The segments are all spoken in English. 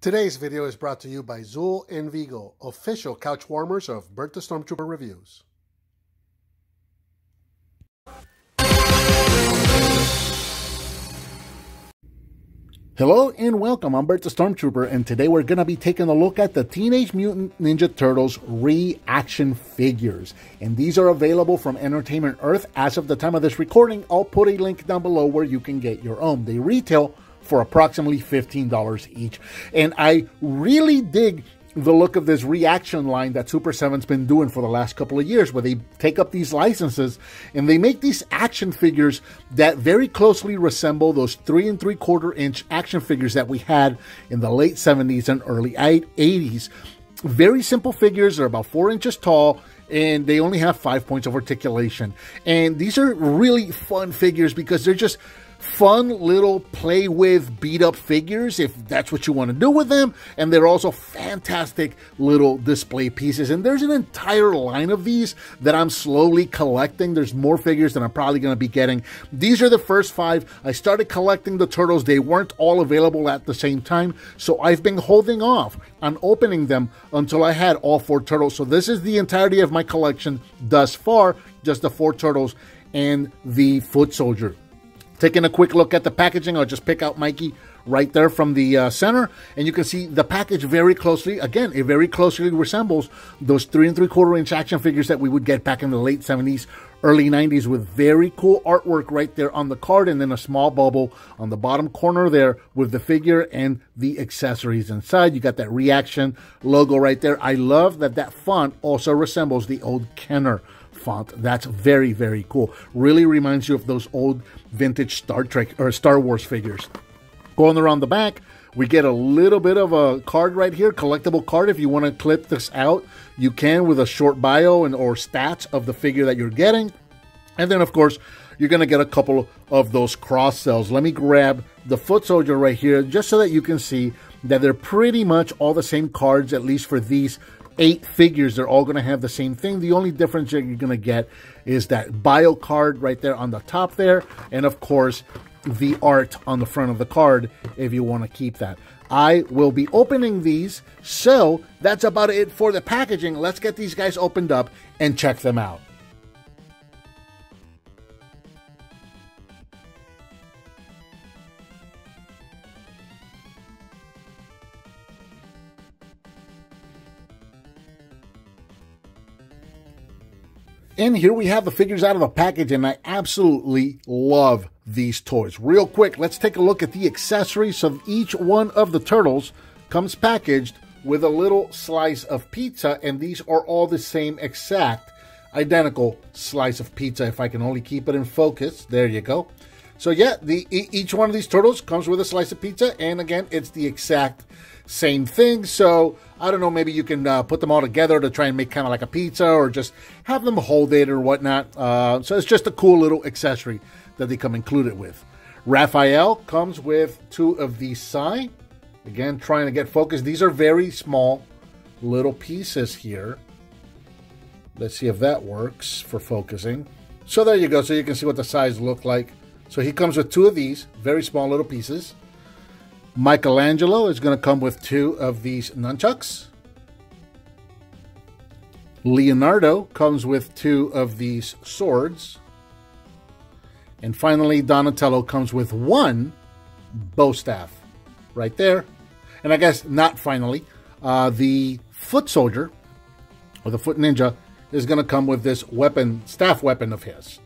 Today's video is brought to you by Zool and Vigo, official couch warmers of Bert the Stormtrooper Reviews. Hello and welcome, I'm Bert the Stormtrooper, and today we're going to be taking a look at the Teenage Mutant Ninja Turtles ReAction figures. And these are available from Entertainment Earth as of the time of this recording. I'll put a link down below where you can get your own. They retail for approximately $15 each. And I really dig the look of this ReAction line that Super 7's been doing for the last couple of years, where they take up these licenses and they make these action figures that very closely resemble those 3 3/4 inch action figures that we had in the late 70s and early 80s. Very simple figures. They're about 4 inches tall, and they only have 5 points of articulation. And these are really fun figures because they're just fun little play with beat up figures, if that's what you want to do with them. And they're also fantastic little display pieces. And there's an entire line of these that I'm slowly collecting. There's more figures that I'm probably going to be getting. These are the first 5. I started collecting the turtles. They weren't all available at the same time, so I've been holding off on opening them until I had all 4 turtles. So this is the entirety of my collection thus far, just the 4 turtles and the foot soldier. Taking a quick look at the packaging, I'll just pick out Mikey right there from the center, and you can see the package very closely. Again, it very closely resembles those 3 3/4 inch action figures that we would get back in the late 70s, early 90s, with very cool artwork right there on the card, and then a small bubble on the bottom corner there with the figure and the accessories inside. You got that ReAction logo right there. I love that that font also resembles the old Kenner font. That's very, very cool. Really reminds you of those old vintage Star Trek or Star Wars figures. Going around the back, we get a little bit of a card right here, collectible card. If you want to clip this out, you can, with a short bio and or stats of the figure that you're getting. And then, of course, you're going to get a couple of those cross cells. Let me grab the foot soldier right here just so that you can see that they're pretty much all the same cards, at least for these 8 figures. They're all going to have the same thing. The only difference that you're going to get is that bio card right there on the top there, and of course the art on the front of the card if you want to keep that. I will be opening these, so that's about it for the packaging. Let's get these guys opened up and check them out. And here we have the figures out of the package, and I absolutely love these toys. Real quick, let's take a look at the accessories. So each one of the turtles comes packaged with a little slice of pizza, and these are all the same exact, identical slice of pizza. If I can only keep it in focus. There you go. So yeah, each one of these turtles comes with a slice of pizza, and again, it's the exact same thing. So I don't know, maybe you can put them all together to try and make kind of like a pizza, or just have them hold it or whatnot. So it's just a cool little accessory that they come included with. Raphael comes with 2 of these Sai. Again, trying to get focused. These are very small little pieces here. Let's see if that works for focusing. So there you go. So you can see what the size look like. So he comes with 2 of these very small little pieces. Michelangelo is going to come with 2 of these nunchucks. Leonardo comes with 2 of these swords. And finally, Donatello comes with 1 bow staff right there. And I guess not finally, the foot soldier, or the foot ninja, is going to come with this weapon, staff weapon of his.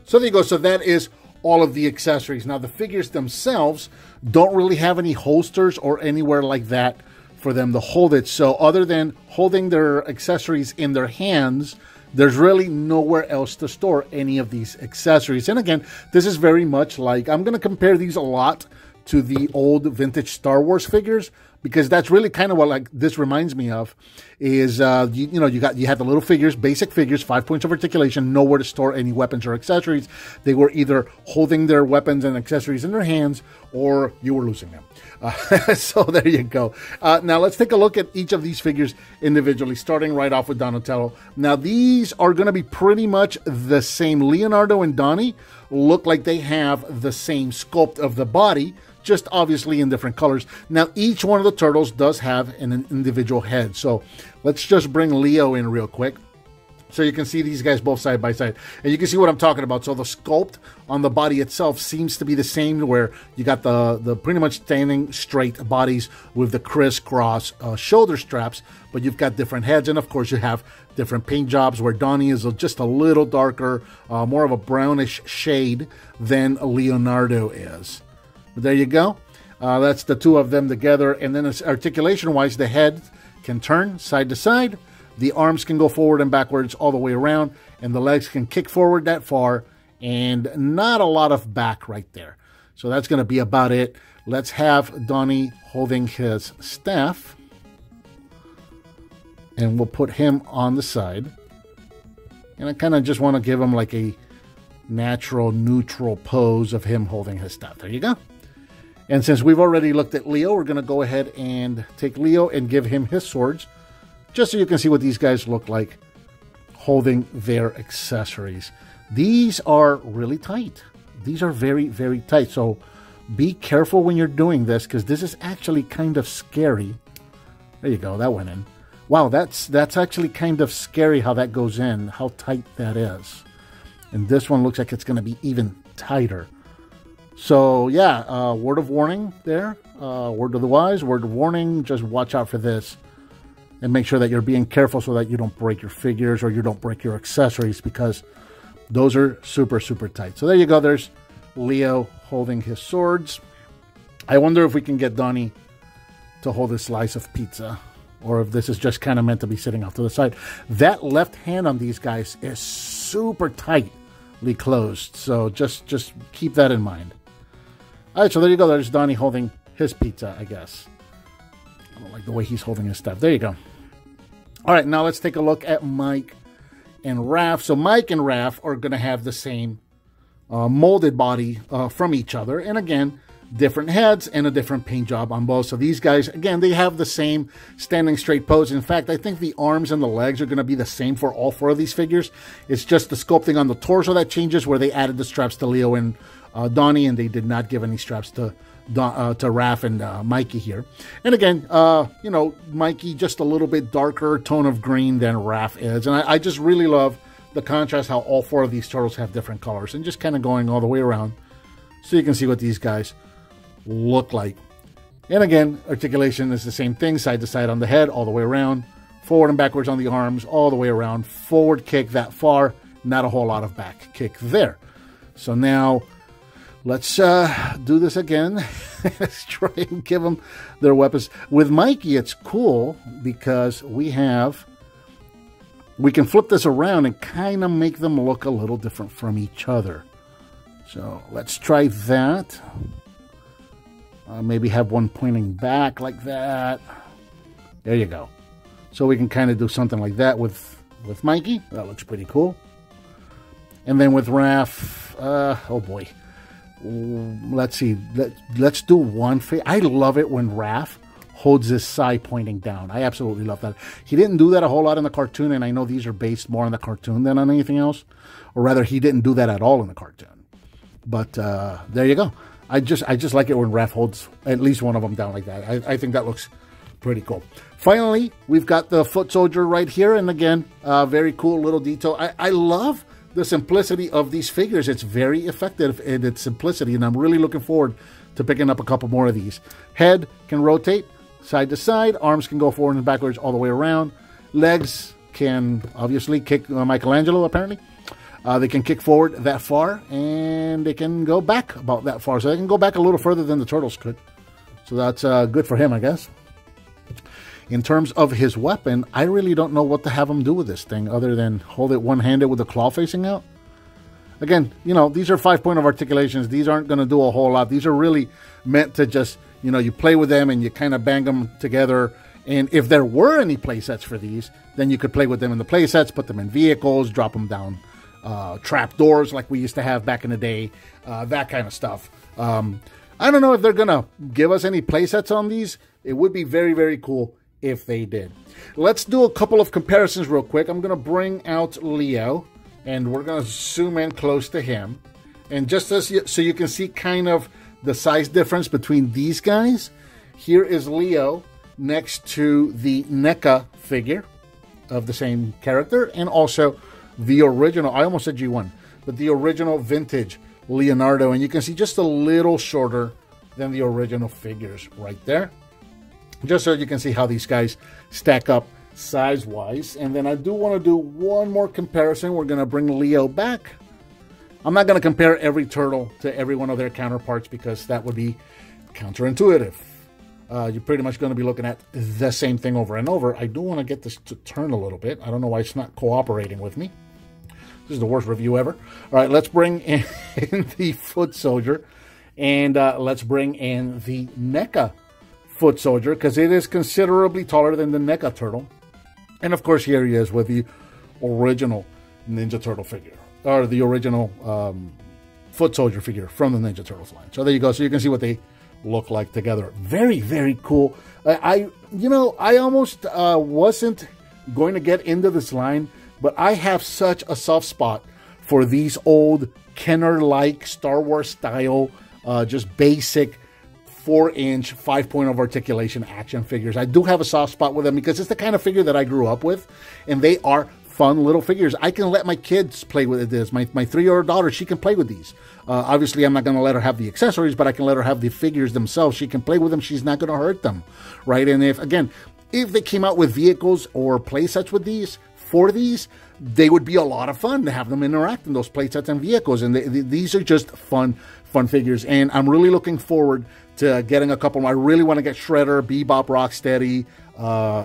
So there you go. So that is all of the accessories. Now, the figures themselves don't really have any holsters or anywhere like that for them to hold it. So other than holding their accessories in their hands, there's really nowhere else to store any of these accessories. And again, this is very much like, I'm going to compare these a lot to the old vintage Star Wars figures, because that's really kind of what like this reminds me of. Is you had the little figures, basic figures, 5 points of articulation, nowhere to store any weapons or accessories. They were either holding their weapons and accessories in their hands, or you were losing them. So there you go. Now let's take a look at each of these figures individually, starting right off with Donatello. Now these are going to be pretty much the same. Leonardo and Donnie look like they have the same sculpt of the body, just obviously in different colors. Now, each one of the turtles does have an individual head. So let's just bring Leo in real quick, so you can see these guys both side by side. And you can see what I'm talking about. So the sculpt on the body itself seems to be the same, where you got the pretty much standing straight bodies with the crisscross shoulder straps, but you've got different heads. And of course you have different paint jobs, where Donnie is just a little darker, more of a brownish shade than Leonardo is. But there you go. That's the two of them together. And then articulation-wise, the head can turn side to side. The arms can go forward and backwards all the way around, and the legs can kick forward that far, and not a lot of back right there. So that's going to be about it. Let's have Donnie holding his staff, and we'll put him on the side. And I kind of just want to give him like a natural, neutral pose of him holding his staff. There you go. And since we've already looked at Leo, we're going to go ahead and take Leo and give him his swords, just so you can see what these guys look like holding their accessories. These are really tight. These are very, very tight. So be careful when you're doing this, because this is actually kind of scary. There you go. That went in. Wow, that's actually kind of scary how that goes in, how tight that is. And this one looks like it's going to be even tighter. So yeah, word of warning there. Word of the wise, word of warning. Just watch out for this. And make sure that you're being careful so that you don't break your figures or you don't break your accessories, because those are super, super tight. So there you go. There's Leo holding his swords. I wonder if we can get Donnie to hold a slice of pizza, or if this is just kind of meant to be sitting off to the side. That left hand on these guys is super tightly closed. So just keep that in mind. All right, so there you go. There's Donnie holding his pizza, I guess. I don't like the way he's holding his stuff. There you go. All right, now let's take a look at Mike and Raph. So Mike and Raph are going to have the same molded body from each other. And again, different heads and a different paint job on both. So these guys, again, they have the same standing straight pose. In fact, I think the arms and the legs are going to be the same for all four of these figures. It's just the sculpting on the torso that changes, where they added the straps to Leo and Donnie, and they did not give any straps to Raph and Mikey here. And again, you know, Mikey just a little bit darker tone of green than Raph is. And I just really love the contrast, how all four of these turtles have different colors, and just kind of going all the way around so you can see what these guys look like. And again, articulation is the same thing, side to side on the head, all the way around, forward and backwards on the arms, all the way around, forward kick that far, not a whole lot of back kick there. So now let's do this again. Let's try and give them their weapons. With Mikey, it's cool because we can flip this around and kind of make them look a little different from each other. So let's try that. Maybe have one pointing back like that. There you go. So we can kind of do something like that with Mikey. That looks pretty cool. And then with Raph, oh boy. Let's see. Let's do one face. I love it when Raph holds his side pointing down. I absolutely love that. He didn't do that a whole lot in the cartoon, and I know these are based more on the cartoon than on anything else. Or rather, he didn't do that at all in the cartoon. But there you go. I just like it when Raph holds at least one of them down like that. I think that looks pretty cool. Finally, we've got the foot soldier right here. And again, very cool little detail. I love the simplicity of these figures. It's very effective in its simplicity, and I'm really looking forward to picking up a couple more of these. Head can rotate side to side. Arms can go forward and backwards all the way around. Legs can obviously kick Michelangelo, apparently. They can kick forward that far, and they can go back about that far. So they can go back a little further than the turtles could. So that's good for him, I guess. In terms of his weapon, I really don't know what to have him do with this thing other than hold it one-handed with the claw facing out. Again, you know, these are 5-point of articulations. These aren't going to do a whole lot. These are really meant to just, you know, you play with them and you kind of bang them together. And if there were any play sets for these, then you could play with them in the play sets, put them in vehicles, drop them down trap doors like we used to have back in the day, that kind of stuff. I don't know if they're going to give us any play sets on these. It would be very, very cool if they did. Let's do a couple of comparisons real quick. I'm going to bring out Leo, and we're going to zoom in close to him. And just so you can see kind of the size difference between these guys, here is Leo next to the NECA figure of the same character, and also the original, I almost said G1, but the original vintage Leonardo, and you can see just a little shorter than the original figures right there, just so you can see how these guys stack up size-wise. And then I do want to do one more comparison. We're going to bring Leo back. I'm not going to compare every turtle to every one of their counterparts because that would be counterintuitive. You're pretty much going to be looking at the same thing over and over. I do want to get this to turn a little bit. I don't know why it's not cooperating with me. This is the worst review ever. All right, let's bring in the foot soldier, and let's bring in the NECA foot soldier because it is considerably taller than the NECA turtle. And of course, here he is with the original Ninja Turtle figure, or the original foot soldier figure from the Ninja Turtles line. So there you go. So you can see what they look like together. Very, very cool. I almost wasn't going to get into this line, but I have such a soft spot for these old Kenner-like Star Wars style, just basic 4-inch 5-point of articulation action figures. I do have a soft spot with them because it's the kind of figure that I grew up with, and they are fun little figures. I can let my kids play with this. My 3-year-old daughter, she can play with these. Obviously, I'm not going to let her have the accessories, but I can let her have the figures themselves. She can play with them. She's not going to hurt them, right? And if they came out with vehicles or play sets with these, for these, they would be a lot of fun to have them interact in those play sets and vehicles. And these are just fun figures. And I'm really looking forward to getting a couple more. I really want to get Shredder, Bebop, Rocksteady,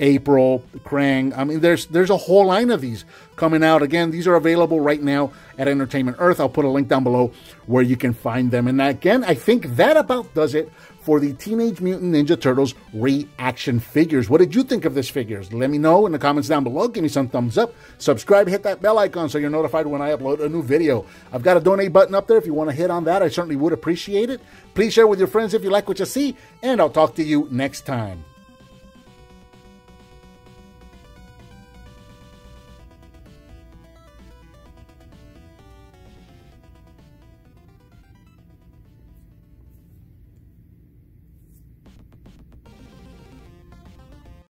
April, Krang. I mean, there's a whole line of these coming out. Again, these are available right now at Entertainment Earth. I'll put a link down below where you can find them. And again, I think that about does it for the Teenage Mutant Ninja Turtles ReAction figures. What did you think of this figures? Let me know in the comments down below. Give me some thumbs up. Subscribe, hit that bell icon so you're notified when I upload a new video. I've got a donate button up there if you want to hit on that. I certainly would appreciate it. Please share with your friends if you like what you see, and I'll talk to you next time.